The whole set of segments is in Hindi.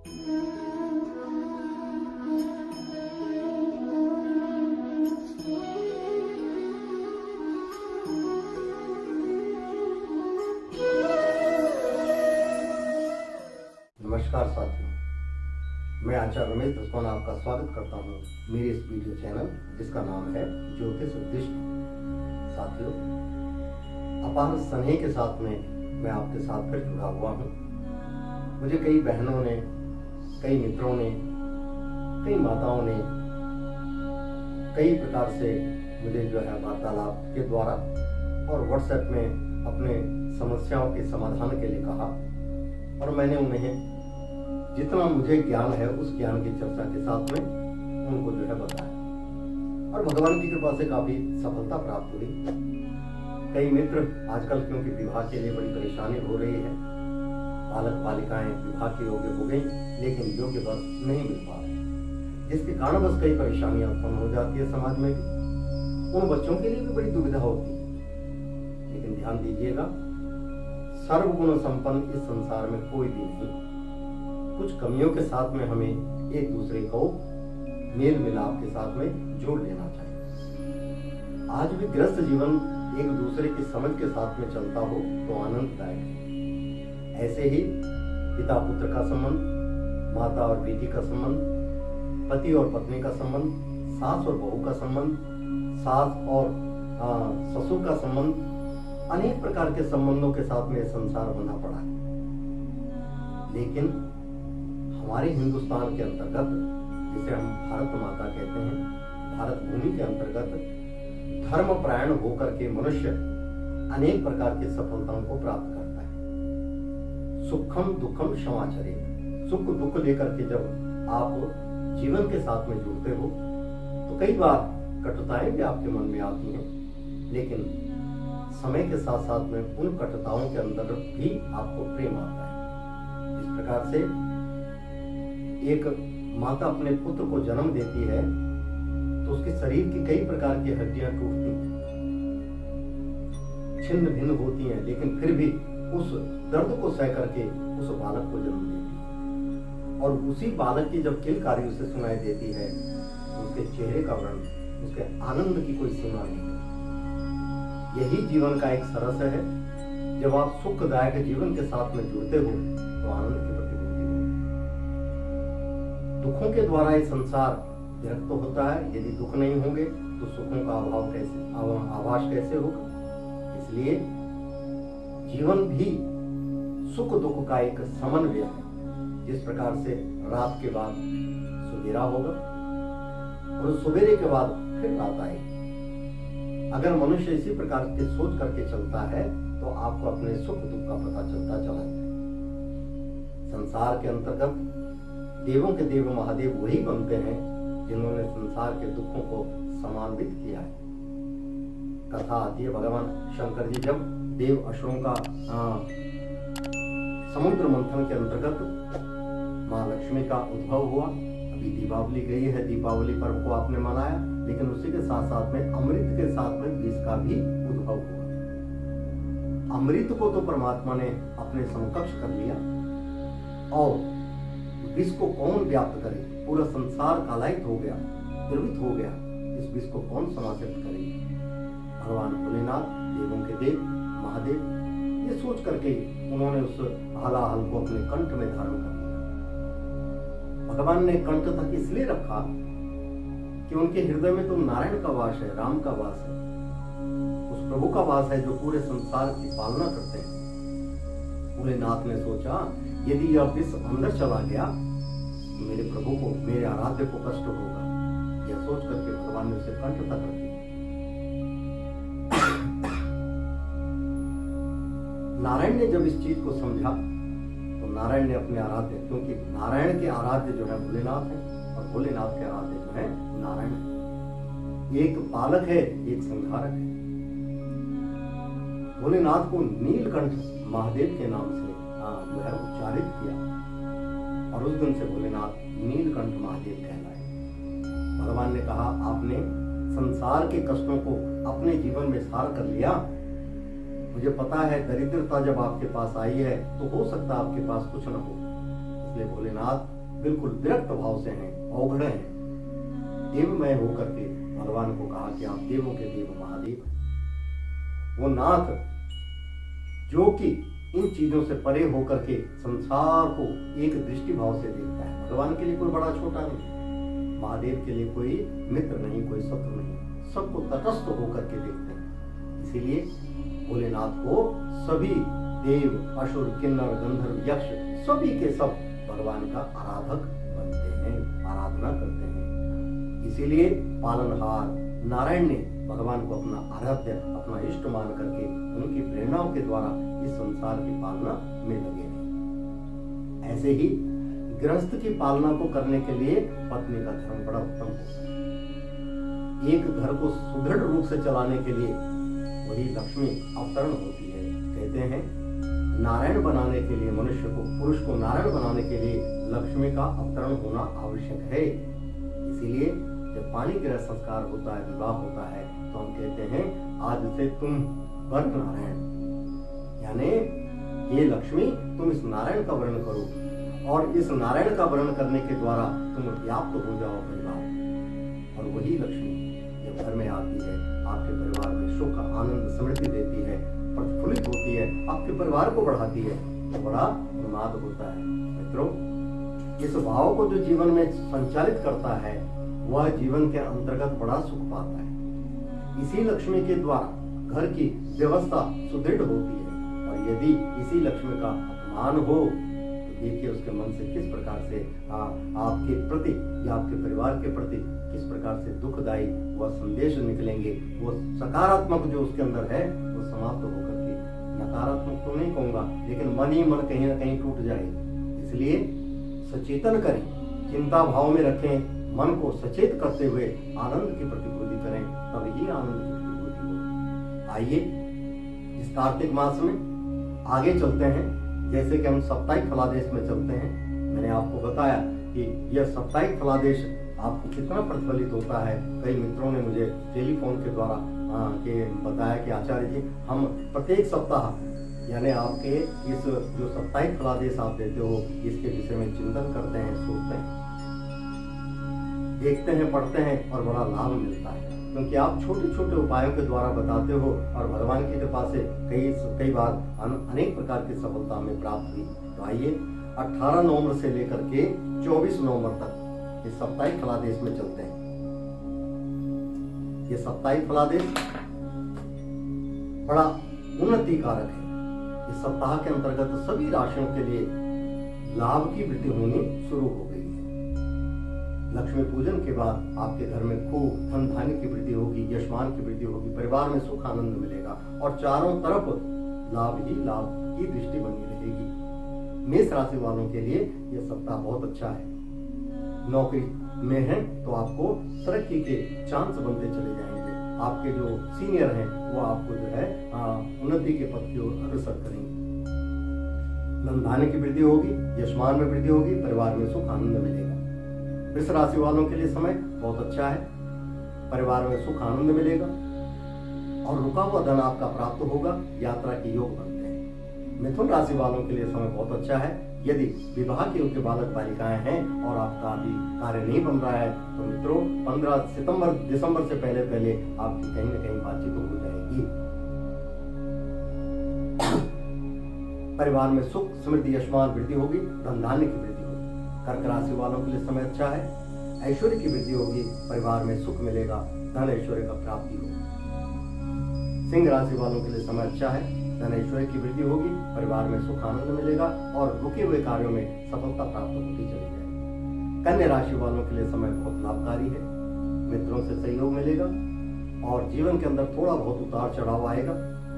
नमस्कार साथियों, मैं आचार्य रमेश दसवान आपका स्वागत करता हूं मेरे इस वीडियो चैनल जिसका नाम है ज्योतिष उद्दिष्ट। साथियों, अपार स्नेह के साथ में मैं आपके साथ फिर जुड़ा हुआ हूं। मुझे कई बहनों ने, कई मित्रों ने, कई माताओं ने कई प्रकार से मुझे जो है वार्तालाप के द्वारा और व्हाट्सएप में अपने समस्याओं के समाधान के लिए कहा और मैंने उन्हें जितना मुझे ज्ञान है उस ज्ञान की चर्चा के साथ में उनको जो है बताया और भगवान की कृपा से काफी सफलता प्राप्त हुई। कई मित्र आजकल क्योंकि विवाह के लिए बड़ी परेशानी हो रही है, बालक बालिकाएं विवाह के योग्य हो गई लेकिन योग्य वर नहीं मिल पा रहे, जिसके कारण बस कई परेशानियां उत्पन्न हो जाती है समाज में भी। उन बच्चों के लिए भी बड़ी दुविधा होती है। लेकिन ध्यान दीजिएगा, सर्वगुण संपन्न इस संसार में कोई भी नहीं। कुछ कमियों के साथ में हमें एक दूसरे को मेल मिलाप के साथ में जोड़ लेना चाहिए। आज भी गृहस्थ जीवन एक दूसरे की समझ के साथ में चलता हो तो आनंददायक है। ऐसे ही पिता पुत्र का संबंध, माता और बेटी का संबंध, पति और पत्नी का संबंध, सास और बहू का संबंध, सास और ससुर का संबंध, अनेक प्रकार के संबंधों के साथ में संसार बना पड़ा है। लेकिन हमारे हिंदुस्तान के अंतर्गत, जिसे हम भारत माता कहते हैं, भारत भूमि के अंतर्गत धर्मपरायण होकर के मनुष्य अनेक प्रकार की सफलताओं को प्राप्त करता है। सुखम दुखम क्षमाचरे, सुख दुख लेकर के जब आप जीवन के साथ में जुड़ते हो तो कई बार कटुताएं भी आपके मन में आती हैं, लेकिन समय के साथ साथ में उन कटुताओं के अंदर भी आपको प्रेम आता है। इस प्रकार से एक माता अपने पुत्र को जन्म देती है तो उसके शरीर की कई प्रकार की हड्डियां टूटती हैं, छिन्न भिन्न होती हैं, लेकिन फिर भी उस दर्द को सह करके उस बालक को जन्म देती है। और उसी बालक की जब किलकारी उसे सुनाई देती है तो उसके चेहरे का वर्ण, उसके आनंद की कोई सीमा नहीं है। यही जीवन का एक सरस है। जब आप सुखदायक जीवन के साथ में जुड़ते हो तो आनंद की प्रतिभूति हो। दुखों के द्वारा ये संसार विरक्त होता है। यदि दुख नहीं होंगे तो सुखों का अभाव कैसे, आभास कैसे होगा। इसलिए जीवन भी सुख दुख का एक समन्वय है। जिस प्रकार से रात के बाद सवेरा होगा और सवेरे के बाद फिर रात आएगी। अगर मनुष्य इसी प्रकार के सोच करके चलता है तो आपको अपने सुख दुख का पता चलता चला जाए। संसार के अंतर्गत देवों के देव महादेव वही बनते हैं जिन्होंने संसार के दुखों को समान्वित किया है। कथा आती है, भगवान शंकर जी जब देव असुरों का समुद्र मंथन के अंतर्गत माँ लक्ष्मी का उद्भव हुआ। अभी दीपावली गई है, दीपावली पर्व को आपने मनाया, लेकिन उसी के साथ साथ में अमृत के साथ में विष का भी उद्भव हुआ। अमृत को तो परमात्मा ने अपने समकक्ष कर लिया और विष को कौन व्याप्त करे। पूरा संसार कालायित हो गया, द्रवित हो गया। इस विष को कौन समाप्त करेगा। भगवान भोलेनाथ, देवों के देव महादेव, ये सोच करके उन्होंने उस हलाहल को अपने कंठ में धारण कर लिया। भगवान ने कंठ तक इसलिए रखा कि उनके हृदय में तो नारायण का वास है, राम का वास है, उस प्रभु का वास है जो पूरे संसार की पालना करते हैं। भोलेनाथ ने सोचा यदि यह विष अंदर चला गया तो मेरे प्रभु को, मेरे आराध्य को कष्ट होगा। यह सोच करके भगवान ने उसे कंठ तक रख दिया। नारायण ने जब इस चीज को समझा तो नारायण ने अपने आराध्य, क्योंकि नारायण के आराध्य जो है भोलेनाथ है और भोलेनाथ के आराध्य जो है नारायण है। एक पालक है, एक संहारक है। भोलेनाथ को नीलकंठ महादेव के नाम से जो है उच्चारित किया और उस दिन से भोलेनाथ नीलकंठ महादेव कहलाए। भगवान ने कहा आपने संसार के कष्टों को अपने जीवन में सार कर लिया। मुझे पता है दरिद्रता जब आपके पास आई है तो हो सकता है आपके पास कुछ न हो, इसलिए भोलेनाथ बिल्कुल विरक्त भाव से हैं, अवघड़े हैं, देवमय होकर के भगवान को कहा कि आप देवों के देव महादेव हैं। वो नाथ जो कि इन चीजों से परे होकर के संसार को एक दृष्टि भाव से देखता है। भगवान के लिए कोई बड़ा छोटा नहीं, महादेव के लिए कोई मित्र नहीं, कोई शत्रु नहीं, सबको तटस्थ होकर के देखते हैं। इसीलिए भोलेनाथ को सभी देव, असुर, किन्नर, गंधर्व, यक्ष सभी के सब भगवान का आराधक बनते हैं, आराधना करते हैं। इसीलिए पालनहार नारायण ने भगवान को अपना आराध्य, अपना इष्ट मान करके उनकी प्रेरणाओं के द्वारा इस संसार की पालना में लगे हैं। ऐसे ही गृहस्थ की पालना को करने के लिए पत्नी का धर्म बड़ा उत्तम है। एक घर को सुदृढ़ रूप से चलाने के लिए वही लक्ष्मी अवतरण होती है। कहते हैं नारायण बनाने के लिए मनुष्य को, पुरुष को नारायण बनाने के लिए लक्ष्मी का अवतरण होना आवश्यक है। इसीलिए जब पाणी ग्रह संस्कार होता है, विवाह होता है, तो हम कहते हैं आज से तुम वर नारायण, यानी ये लक्ष्मी तुम इस नारायण का वर्ण करो और इस नारायण का वर्ण करने के द्वारा तुम व्याप्त हो जाओ परिवार। और वही लक्ष्मी जब घर में आती है, आपके परिवार में सुख, आनंद, समृद्धि देती है, प्रतिफलित होती है, आपके परिवार को बढ़ाती है, तो बड़ा उन्माद होता है। मित्रों, इस भाव को जो जीवन में संचालित करता है वह जीवन के अंतर्गत बड़ा सुख पाता है। इसी लक्ष्मी के द्वारा घर की व्यवस्था सुदृढ़ होती है। और यदि इसी लक्ष्मी का अपमान हो तो देखिए उसके मन से किस प्रकार से आपके प्रति या आपके परिवार के प्रति किस प्रकार से दुखदायी वह संदेश निकलेंगे। वो सकारात्मक जो उसके अंदर है वो समाप्त होकर के, नकारात्मक तो नहीं कहूंगा, लेकिन मन ही मन कहीं ना कहीं टूट जाएगा। इसलिए सचेतन करें, चिंता भाव में रखें, मन को सचेत करते हुए आनंद की प्रतिपूर्ति करें, तभी आनंद की प्रतिपूर्ति होगी। आइए इस कार्तिक मास में आगे चलते हैं। जैसे कि हम साप्ताहिक फलादेश में चलते हैं, मैंने आपको बताया कि यह साप्ताहिक फलादेश आपको कितना प्रतिफलित होता है। कई मित्रों ने मुझे टेलीफोन के द्वारा बताया कि आचार्य जी, हम प्रत्येक सप्ताह यानी आपके इस जो साप्ताहिक फलादेश आप देते हो इसके विषय में चिंतन करते हैं, सोचते हैं, देखते हैं, पढ़ते हैं और बड़ा लाभ मिलता है। क्योंकि आप छोटे छोटे उपायों के द्वारा बताते हो और भगवान की कृपा से कई बार अनेक प्रकार की सफलता हमें प्राप्त हुई। तो आइए 18 नवंबर से लेकर के 24 नवंबर तक इस साप्ताहिक फलादेश में चलते हैं। ये साप्ताहिक फलादेश बड़ा उन्नति कारक है। इस सप्ताह के अंतर्गत सभी राशियों के लिए लाभ की वृद्धि होनी शुरू हो गई है। लक्ष्मी पूजन के बाद आपके घर में खूब धन धान्य की वृद्धि होगी, यशमान की वृद्धि होगी, परिवार में सुख आनंद मिलेगा और चारों तरफ लाभ ही लाभ की दृष्टि बनी रहेगी। मेष राशि वालों के लिए यह सप्ताह बहुत अच्छा है। नौकरी में है तो आपको तरक्की के चांस बनते चले जाएंगे। आपके जो सीनियर हैं वो आपको जो है उन्नति के पथ की ओर अग्रसर करेंगे। धन धान्य की वृद्धि होगी, यशमान में वृद्धि होगी, परिवार में सुख आनंद मिलेगा। वृष राशि वालों के लिए समय बहुत अच्छा है, परिवार में सुख आनंद मिलेगा और रुका हुआ धन आपका प्राप्त होगा, यात्रा के योग बनते हैं। मिथुन राशि वालों के लिए समय बहुत अच्छा है। यदि विवाह के योग्य बालक बालिकाएं हैं और आपका अभी कार्य नहीं बन रहा है तो मित्रों 15 दिसंबर से पहले आपकी कहीं न कहीं बातचीत हो जाएगी। परिवार में सुख, समृद्धि, यशमान वृद्धि होगी, धन धान्य की वृद्धि होगी। कर्क राशि वालों के लिए समय अच्छा है, ऐश्वर्य की वृद्धि होगी, परिवार में सुख मिलेगा, धन ऐश्वर्य का प्राप्ति होगी। सिंह राशि वालों के लिए समय अच्छा है, धन ऐश्वर्य की वृद्धि होगी, परिवार में सुख आनंद मिलेगा और रुके हुए कार्यों में सफलता प्राप्त होती चली जाएगी। कन्या राशि वालों के लिए समय बहुत लाभकारी है, मित्रों से सहयोग मिलेगा और जीवन के अंदर थोड़ा बहुत उतार चढ़ाव आएगा,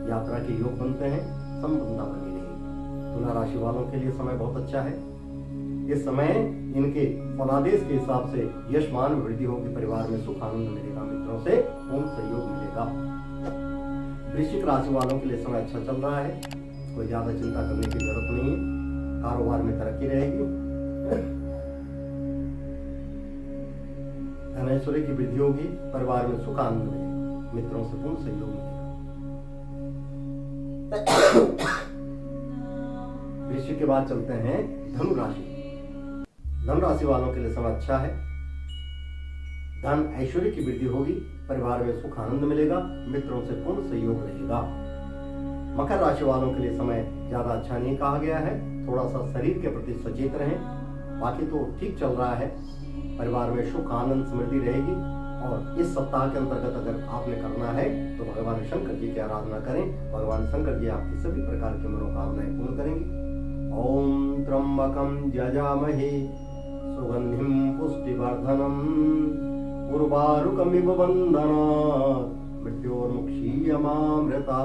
यात्रा के योग बनते हैं, संबंधता बनी रहेगी। तुला राशि वालों के लिए समय बहुत अच्छा है। इस समय इनके फलादेश के हिसाब से यशमान में वृद्धि होगी, परिवार में सुख आनंद मिलेगा, मित्रों से पूर्ण सहयोग मिलेगा। वृश्चिक राशि वालों के लिए समय अच्छा चल रहा है, कोई ज्यादा चिंता करने की जरूरत नहीं है, कारोबार में तरक्की रहेगी, धन ऐश्वर्य की वृद्धि होगी, परिवार में सुख आनंद मिलेगा, मित्रों से पूर्ण सहयोग मिलेगा। वृश्चिक के बाद चलते हैं धनु राशि। धन राशि वालों के लिए समय अच्छा है। धन ऐश्वर्य की वृद्धि होगी, परिवार में सुख आनंद मिलेगा, मित्रों से पूर्ण सहयोग रहेगा। मकर राशि वालों के लिए समय ज्यादा अच्छा नहीं कहा गया है, थोड़ा सा शरीर के प्रति सचेत रहें, बाकी तो ठीक चल रहा है। परिवार में सुख आनंद समृद्धि रहेगी। और इस सप्ताह के अंतर्गत अगर आपने करना है तो भगवान शंकर जी की आराधना करें। भगवान शंकर जी आपकी सभी प्रकार की मनोकामनाएं पूर्ण करेंगे। ओम त्र्यंबकम यजामहे सुगंधिम पुष्टिवर्धनम उर्वारुकमिव बन्धनात् मृत्योर्मुक्षीयमामृता।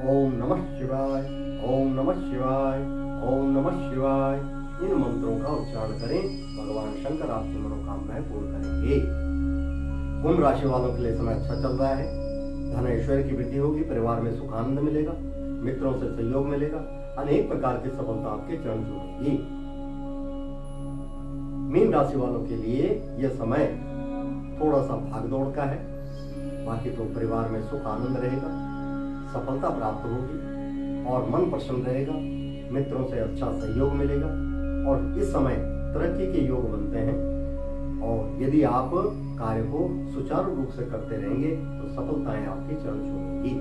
ओम नमः शिवाय, ओम नमः शिवाय, ओम नमः शिवाय, इन मंत्रों का उच्चारण करें। भगवान शंकर आपकी मनोकामनाएं पूर्ण करेंगे। कुंभ राशि वालों के लिए समय अच्छा चल रहा है। धन ऐश्वर्य की वृद्धि होगी, परिवार में सुख आनंद मिलेगा, मित्रों से सहयोग मिलेगा, अनेक प्रकार की सफलता आपके चरण छूएगी। मीन राशि वालों के लिए यह समय थोड़ा सा भागदौड़ का है, बाकी तो परिवार में सुख आनंद रहेगा, सफलता प्राप्त होगी और मन प्रसन्न रहेगा, मित्रों से अच्छा सहयोग मिलेगा और इस समय तरक्की के योग बनते हैं। और यदि आप कार्य को सुचारू रूप से करते रहेंगे तो सफलताएं आपके चरण छूएंगी।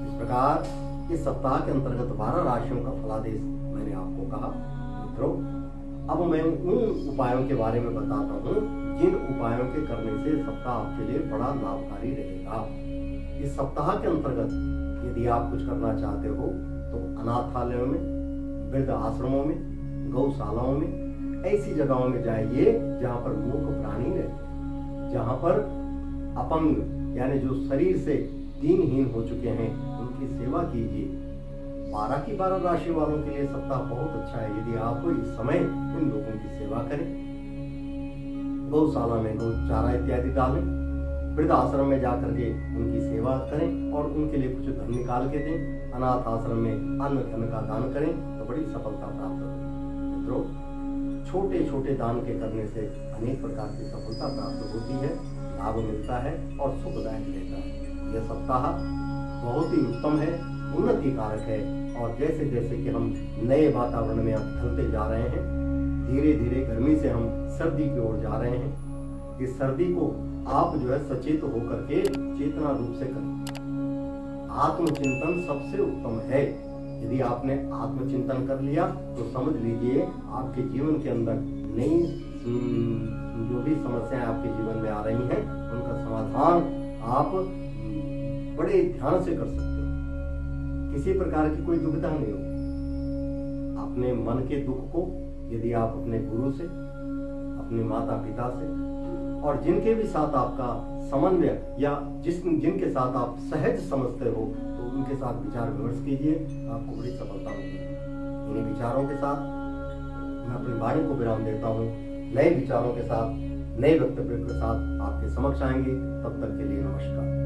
इस प्रकार इस सप्ताह के अंतर्गत 12 राशियों का फलादेश मैंने आपको कहा। मित्रों, अब मैं उन उपायों के बारे में बताता हूँ जिन उपायों के करने से सप्ताह आपके लिए बड़ा लाभकारी रहेगा। इस सप्ताह के अंतर्गत यदि आप कुछ करना चाहते हो तो अनाथालयों में, वृद्ध आश्रमों में, गौशालाओं में, ऐसी जगहों में जाइए जहां पर मूक प्राणी रहते, जहां पर अपंग यानी जो शरीर से दीनहीन हो चुके हैं उनकी सेवा कीजिए। 12 की 12 राशि वालों के लिए सप्ताह बहुत अच्छा है यदि आप इस समय इन लोगों की सेवा करें। गौशाला में गौ चारा इत्यादि डालें, वृद्ध आश्रम में जाकर के उनकी सेवा करें और उनके लिए कुछ धन निकाल के दें। अनाथ आश्रम में अन्न धन का दान करें तो बड़ी सफलता प्राप्त होगी। मित्रों, छोटे छोटे दान के करने से अनेक प्रकार की सफलता प्राप्त होती है, लाभ मिलता है और सुखदायक रहता है। यह सप्ताह बहुत ही उत्तम है, उन्नति कारक है और जैसे जैसे कि हम नए वातावरण में अब ढलते जा रहे हैं, धीरे धीरे गर्मी से हम सर्दी की ओर जा रहे हैं। इस सर्दी को आप जो है सचेत होकर के चेतना रूप से करें। आत्मचिंतन सबसे उत्तम है। यदि आपने आत्मचिंतन कर लिया तो समझ लीजिए आपके जीवन के अंदर नई जो भी समस्याएं आपके जीवन में आ रही हैं उनका समाधान आप बड़े ध्यान से कर सकते हो। किसी प्रकार की कोई दुविधा नहीं हो। अपने मन के दुख को यदि आप अपने गुरु से, अपने माता पिता से और जिनके भी साथ आपका समन्वय या जिनके साथ आप सहज समझते हो तो उनके साथ विचार विमर्श कीजिए, आपको बड़ी सफलता मिलेगी। इन्हीं विचारों के साथ मैं अपनी वाणी को विराम देता हूँ। नए विचारों के साथ, नए वक्तव्य के साथ आपके समक्ष आएंगे। तब तक के लिए नमस्कार।